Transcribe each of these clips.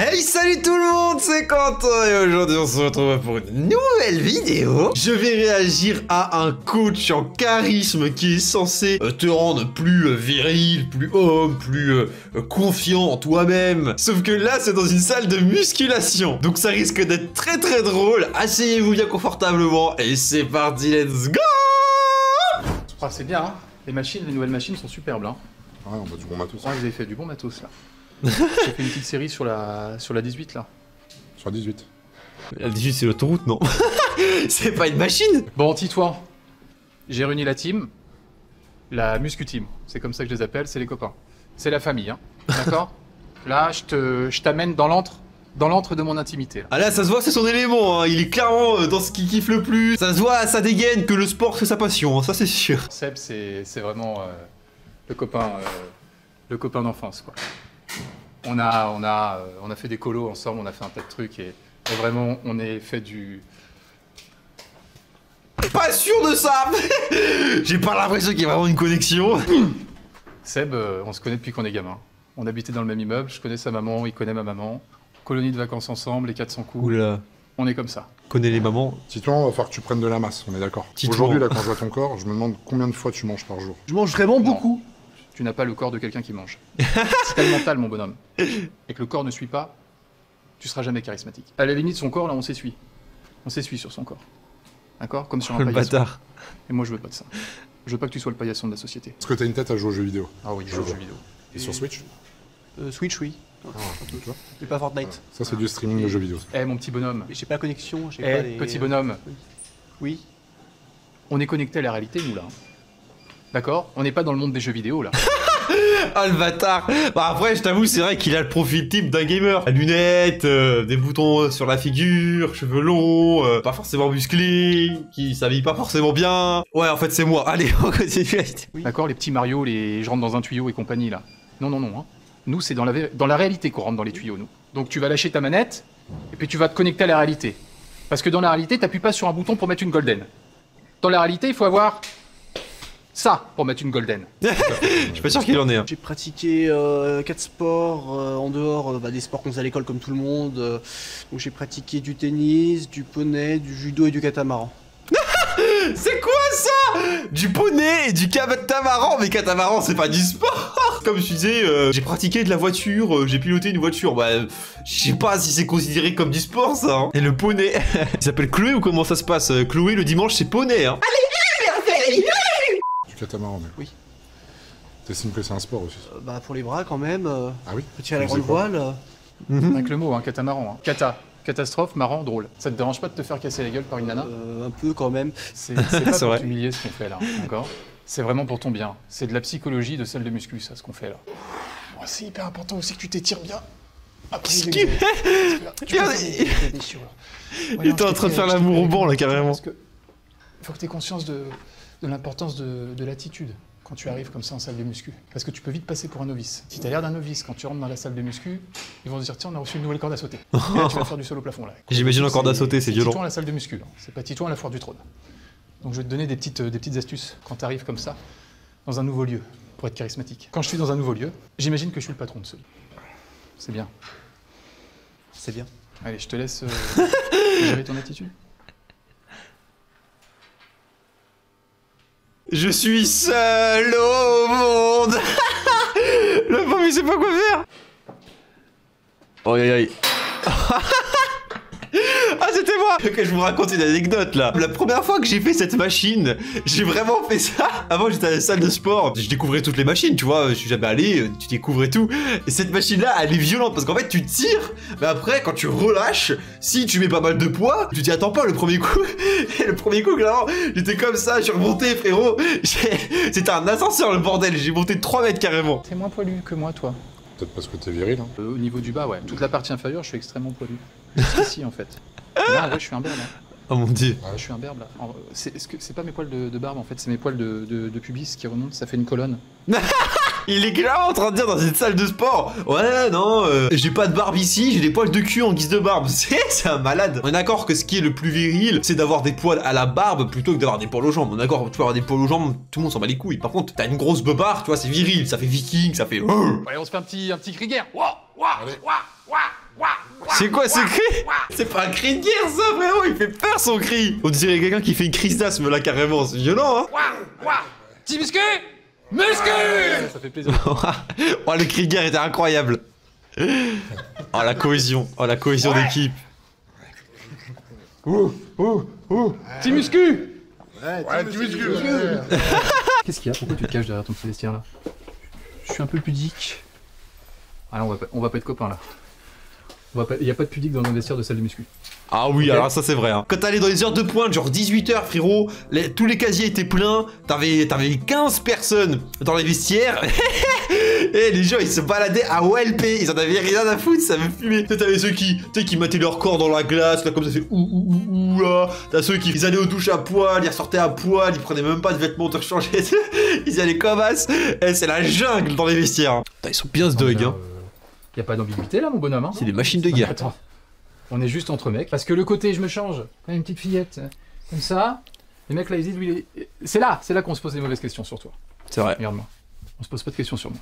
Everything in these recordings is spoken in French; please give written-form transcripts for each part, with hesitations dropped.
Hey, salut tout le monde, c'est Quentin et aujourd'hui on se retrouve pour une nouvelle vidéo. Je vais réagir à un coach en charisme qui est censé te rendre plus viril, plus homme, plus confiant en toi-même. Sauf que là, c'est dans une salle de musculation. Donc ça risque d'être très drôle. Asseyez-vous bien confortablement et c'est parti, let's go! Ah, c'est bien, hein. Les nouvelles machines sont superbes, hein. Ouais, on a du bon matos. Ouais, vous avez fait du bon matos, là. J'ai fait une petite série sur la 18, là. Sur 18. La 18, c'est l'autoroute, non? C'est pas une machine? Bon, Titouan, j'ai réuni la team, la muscu team. C'est comme ça que je les appelle, c'est les copains. C'est la famille, hein. D'accord? Là, je t'amène dans l'antre de mon intimité. Là. Ah là, ça se voit, c'est son élément, hein. Il est clairement dans ce qu'il kiffe le plus. Ça se voit à sa dégaine que le sport, c'est sa passion, hein. Ça c'est sûr. Seb, c'est vraiment le copain d'enfance, quoi. On a fait des colos ensemble, on a fait un tas de trucs et vraiment, on est fait du... Pas sûr de ça. J'ai pas l'impression qu'il y a vraiment une connexion. Seb, on se connaît depuis qu'on est gamin. On habitait dans le même immeuble, je connais sa maman, il connaît ma maman. Colonie de vacances ensemble, les 400 coups. Oula. On est comme ça. Connais les mamans. Titouan, va falloir que tu prennes de la masse, on est d'accord. Aujourd'hui, là, quand je vois ton corps, je me demande combien de fois tu manges par jour. Je mange vraiment beaucoup. Tu n'as pas le corps de quelqu'un qui mange. C'est le mental, mon bonhomme. Et que le corps ne suit pas, tu seras jamais charismatique. À la limite, son corps, là, on s'essuie. On s'essuie sur son corps. D'accord? Comme sur un Le paillasson. bâtard. Et moi, je veux pas de ça. Je veux pas que tu sois le paillasson de la société. Est-ce que t'as une tête à jouer aux jeux vidéo? Ah oui, je joue aux jeux vidéo. Et sur Switch? Switch, oui. Tu vois? Mais pas Fortnite. Ça, c'est du streaming de jeux vidéo. Eh, mon petit bonhomme. J'ai pas la connexion, j'ai Eh, pas les... petit bonhomme. Oui. On est connecté à la réalité, nous, là. D'accord? On n'est pas dans le monde des jeux vidéo, là. Ah le bâtard. Bah après je t'avoue c'est vrai qu'il a le profil type d'un gamer. Lunettes, des boutons sur la figure, cheveux longs, pas forcément musclés, qui s'habille pas forcément bien. Ouais en fait c'est moi, allez on continue. Oui. D'accord? Les petits Mario, je rentre dans un tuyau et compagnie, là. Non, non, non. Hein. Nous, c'est dans la réalité qu'on rentre dans les tuyaux, nous. Donc tu vas lâcher ta manette, et puis tu vas te connecter à la réalité. Parce que dans la réalité, t'appuies pas sur un bouton pour mettre une golden. Dans la réalité, il faut avoir... ça pour mettre une golden. Je suis pas sûr qu'il en ait un. J'ai pratiqué 4 sports en dehors des sports qu'on faisait à l'école comme tout le monde. Donc j'ai pratiqué du tennis, du poney, du judo et du catamaran. C'est quoi ça? Du poney et du catamaran. Mais catamaran c'est pas du sport. Comme je disais, j'ai pratiqué de la voiture, j'ai piloté une voiture. Bah je sais pas si c'est considéré comme du sport ça hein. Et le poney, il s'appelle Chloé ou comment ça se passe? Chloé le dimanche c'est poney hein. Du catamaran, mec. Oui. T'estimes que c'est un sport aussi? Pour les bras quand même. Ah oui? Faut tirer la Tu sais grande quoi? voile. Avec le mot, hein, catamaran. Hein. Catastrophe, marrant, drôle. Ça te dérange pas de te faire casser la gueule par une nana? Un peu quand même. C'est pas C'est pour vrai. t'humilier ce qu'on fait là, d'accord? C'est vraiment pour ton bien. C'est de la psychologie de salle de muscu, ça, ce qu'on fait là. Bon, c'est hyper important aussi que tu t'étires bien. Après, Qu'est-ce il qu'il est- Tu peux Regardez. faire des déchirures. Ouais, Il non, était en je train de t'ai faire fait- l'amour je t'ai au banc, là, fait- carrément. Parce que faut que tu aies conscience de l'importance de l'attitude quand tu arrives comme ça en salle de muscu. Parce que tu peux vite passer pour un novice. Si tu as l'air d'un novice quand tu rentres dans la salle de muscu, ils vont se dire tiens, on a reçu une nouvelle corde à sauter. Et là, tu vas faire du sol au plafond là. J'imagine une corde à sauter, c'est violent. Titouan à la salle de muscu, là. C'est pas Titouan à la foire du trône. Donc je vais te donner des petites astuces quand tu arrives comme ça dans un nouveau lieu pour être charismatique. Quand je suis dans un nouveau lieu, j'imagine que je suis le patron de ce lieu. C'est bien. C'est bien. Allez, je te laisse gérer ton attitude. Je suis seul au monde. Le pauvre il sait pas quoi faire. Oh aïe aïe. Ah c'était moi. Que je vous raconte une anecdote là. La première fois que j'ai fait cette machine, j'ai vraiment fait ça. Avant j'étais à la salle de sport, je découvrais toutes les machines, tu vois, je suis jamais allé, tu découvres et tout. Et cette machine là, elle est violente parce qu'en fait tu tires, mais après quand tu relâches, si tu mets pas mal de poids, tu t'y attends pas le premier coup. Et le premier coup, clairement, j'étais comme ça, je suis remonté frérot. C'était un ascenseur le bordel, j'ai monté de 3 mètres carrément. T'es moins poilu que moi, toi. Peut-être parce que t'es viril, hein. Au niveau du bas, ouais. Toute la partie inférieure, je suis extrêmement poilu. Ici, en fait. Là, en vrai, je suis un berbe. Hein. Oh mon dieu. Je suis un berbe, là. C'est pas mes poils de barbe, en fait. C'est mes poils de pubis qui remontent. Ça fait une colonne. Il est clairement en train de dire dans une salle de sport. Ouais, non, j'ai pas de barbe ici, j'ai des poils de cul en guise de barbe. C'est un malade. On est d'accord que ce qui est le plus viril, c'est d'avoir des poils à la barbe plutôt que d'avoir des poils aux jambes. On est d'accord, tu peux avoir des poils aux jambes, tout le monde s'en bat les couilles. Par contre, t'as une grosse beubare, tu vois, c'est viril, ça fait viking, ça fait. Allez, on se fait un petit cri guerre. Ouah, ouah, Allez. ouah, ouah, ouah. C'est quoi ce cri? C'est pas un cri de guerre ça frérot, il fait peur son cri. On dirait quelqu'un qui fait une crise d'asthme là carrément, c'est violent hein. Petit muscu. Muscu. Ça fait plaisir. Oh le cri de guerre était incroyable. Oh la cohésion d'équipe. Petit muscu. Ouais, tu muscu. Qu'est-ce qu'il y a? Pourquoi tu te caches derrière ton petit vestiaire là? Je suis un peu pudique. Ah non, on va pas être copains là. Il y a pas de pudique dans un vestiaire de salle de muscu. Ah oui, Ok. alors ça c'est vrai. Hein. Quand t'allais dans les heures de pointe, genre 18h frérot, tous les casiers étaient pleins, t'avais 15 personnes dans les vestiaires. Et les gens ils se baladaient à OLP, ils en avaient rien à foutre, ça me fumait. T'avais ceux qui mettaient leur corps dans la glace, là comme ça fait ouh là. T'as ceux qui ils allaient aux douches à poil, ils ressortaient à poil, ils prenaient même pas de vêtements de changer. Ils y allaient comme as. Eh, c'est la jungle dans les vestiaires. Hein. Putain, ils sont bien ce dog hein. Y a pas d'ambiguïté là mon bonhomme hein. C'est des machines de guerre. Attends. On est juste entre mecs. Parce que le côté je me change, comme une petite fillette, comme ça. Les mecs là ils disent lui, c'est là qu'on se pose des mauvaises questions sur toi. C'est vrai. Regarde-moi. On se pose pas de questions sur moi.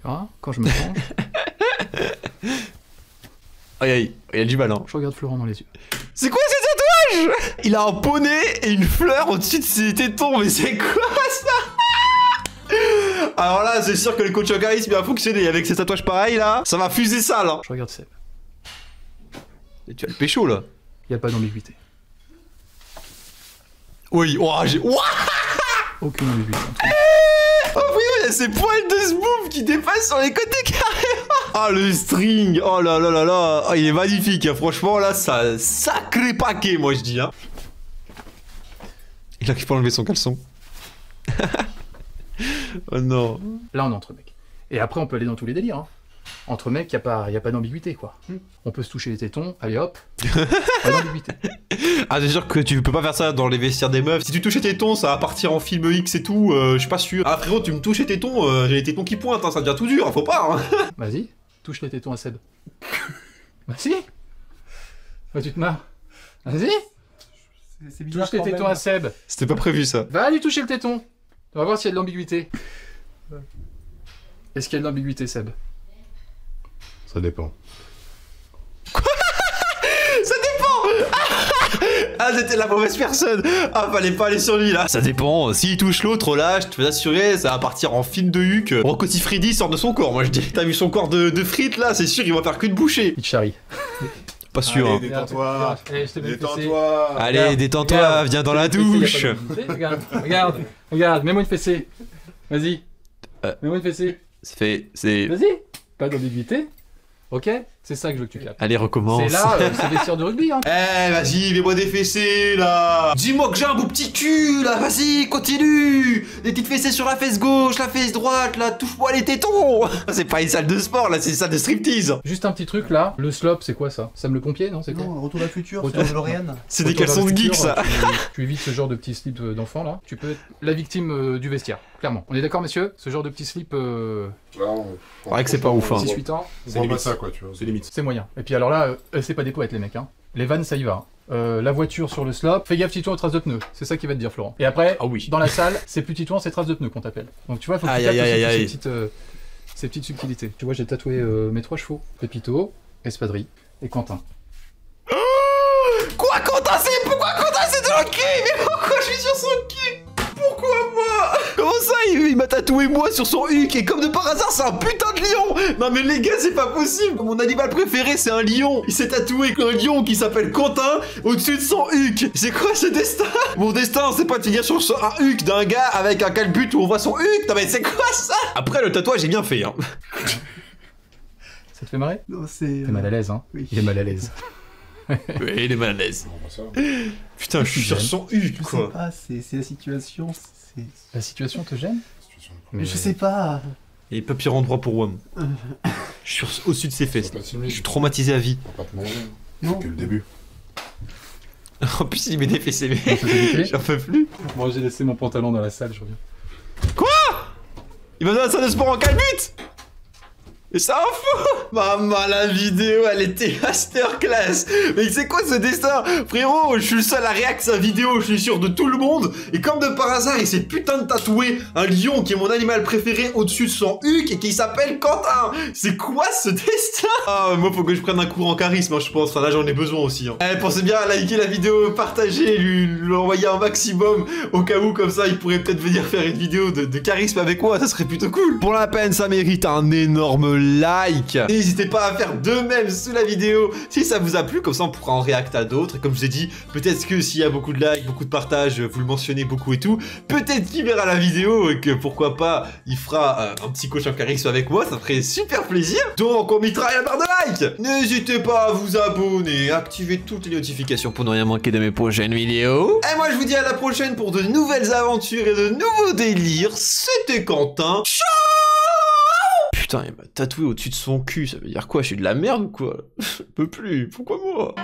Tu vois, quand je me change, Aïe, il a du mal hein. je regarde Florent dans les yeux. C'est quoi ces tatouages? Il a un poney et une fleur au-dessus de ses tétons, mais c'est quoi ça? Alors là, c'est sûr que le coach en charisme a fonctionné avec ces tatouages pareils là, ça va fuser ça là. Je regarde Seb. Et tu as le pécho là. Y a pas d'ambiguïté. Oui, oh j'ai... Ouah Aucune ambiguïté. oh oui, il y a ces poils de smooth qui dépassent sur les côtés carrément. Ah le string, oh là là là là, oh, il est magnifique, hein. Franchement là, ça sacré paquet moi je dis hein. Il arrive pas à enlever son caleçon. Oh non. Là on est entre mecs. Et après on peut aller dans tous les délires. Hein. Entre mecs, y a pas d'ambiguïté quoi. On peut se toucher les tétons, allez hop. Pas d'ambiguïté. Ah c'est sûr que tu peux pas faire ça dans les vestiaires des meufs. Si tu touches les tétons, ça va partir en film X et tout, je suis pas sûr. Ah frérot, tu me touches les tétons, j'ai les tétons qui pointent, hein, ça devient tout dur, hein, faut pas hein. Vas-y, touche les tétons à Seb. Vas-y. Oh, tu te marres. Vas-y. Touche les tétons à Seb. C'était pas prévu ça. Va lui toucher le téton. On va voir s'il y a de l'ambiguïté. Est-ce qu'il y a de l'ambiguïté, Seb? Ça dépend. Ça dépend. Ah c'était la mauvaise personne. Ah fallait pas aller sur lui là. Ça dépend, s'il touche l'autre là, je te peux assurer, ça va partir en film de Huck. Rocco Siffredi sort de son corps, moi je dis. T'as vu son corps de frites là, c'est sûr il va faire qu'une bouchée. Il te charrie. Pas sûr Allez, hein. détends-toi. Allez, je te mets le fessé. Détends-toi. Allez détends-toi, Regarde. viens dans la Je te mets le fessé, douche. y a pas d'ambiguïté. Regarde, mets-moi une fessée. Vas-y. Mets-moi une fessée. C'est... Vas-y. Pas d'ambiguïté. Ok? C'est ça que je veux que tu captes. Allez recommence. C'est là, c'est vestiaire de rugby, hein. Eh vas-y, mets-moi des fessées là. Dis-moi que j'ai un beau petit cul là, vas-y, continue. Des petites fessées sur la fesse gauche, la fesse droite là, touche-moi les tétons. C'est pas une salle de sport là, c'est une salle de striptease. Juste un petit truc là. Le slop, c'est quoi ça? Sam le pompier, non? C'est quoi? Non, Retour à la future, Retour- c'est DeLorean. C'est des Retour vers caleçons le de geek futur, ça. Tu évites ce genre de petit slip d'enfant là. Tu peux être la victime du vestiaire, clairement. On est d'accord, messieurs? Ce genre de petit slip, Ouais, que c'est pas ouf, hein. 6-8 ans, C'est limite ça quoi, tu vois. C'est limite. c'est moyen. Et puis alors là, c'est pas des poètes les mecs, hein. Les vannes, ça y va. La voiture sur le slop, fais gaffe Titouan aux traces de pneus, c'est ça qui va te dire Florent. Et après, Ah oui. dans la salle, c'est plus Titouan, c'est traces de pneus qu'on t'appelle. Donc tu vois, faut que tu Aïe, captes aïe, aussi aïe, ces petites subtilités. Tu vois, j'ai tatoué mes 3 chevaux, Pépito, Espadrille et Quentin. Quoi Quentin c'est... Pourquoi Quentin c'est de la cul? Mais pourquoi je suis sur son cul? Pourquoi moi? Comment ça il m'a tatoué moi sur son huc et comme de par hasard c'est un putain de lion. Non mais les gars c'est pas possible. Mon animal préféré c'est un lion. Il s'est tatoué un lion qui s'appelle Quentin au-dessus de son huc. C'est quoi ce destin? Mon destin c'est pas de finir sur un huc d'un gars avec un calbut où on voit son huc. Non mais c'est quoi ça? Après le tatouage est bien fait hein. Ça te fait marrer? Non, c'est. T'es mal à l'aise, hein? Oui. Il est mal à l'aise. Oui il est mal à l'aise. On voit ça. Putain je suis sur son huc Je sais quoi. pas, c'est la situation. C'est. La situation te gêne? Situation de Mais Je sais pas. Et pas pire endroit pour WAM. Je suis au-dessus de ses fesses. Je suis traumatisé à vie. On va pas te manger. Non. C'est que le début. En plus il met des fessées mais Ça fait des j'en peux plus. Moi j'ai laissé mon pantalon dans la salle, je reviens. Il va dans la salle de sport en calbut. Et ça en fout. Maman, la vidéo, elle était masterclass. Mais c'est quoi ce dessin? Frérot, je suis le seul à réact sa vidéo, je suis sûr de tout le monde. Et comme de par hasard, il s'est putain de tatoué un lion qui est mon animal préféré au-dessus de son huc et qui s'appelle Quentin. C'est quoi ce destin? Ah, moi, faut que je prenne un cours en charisme, hein, je pense. Enfin, là, j'en ai besoin aussi. Hein. Eh, pensez bien à liker la vidéo, partager, lui envoyer un maximum au cas où, comme ça, il pourrait peut-être venir faire une vidéo de charisme avec moi. Ça serait plutôt cool. Pour la peine, ça mérite un énorme like. N'hésitez pas à faire de même sous la vidéo si ça vous a plu, comme ça on pourra en réact à d'autres. Et comme je vous ai dit, peut-être que s'il y a beaucoup de likes, beaucoup de partages, vous le mentionnez beaucoup et tout, peut-être qu'il verra la vidéo et que pourquoi pas il fera un petit coach en charisme avec moi, ça ferait super plaisir. Donc on mettra la barre de like. N'hésitez pas à vous abonner, activer toutes les notifications pour ne rien manquer de mes prochaines vidéos. Et moi je vous dis à la prochaine pour de nouvelles aventures et de nouveaux délires. C'était Quentin. Ciao. Putain, il m'a tatoué au-dessus de son cul, ça veut dire quoi? Je suis de la merde ou quoi? Je peux plus, pourquoi moi?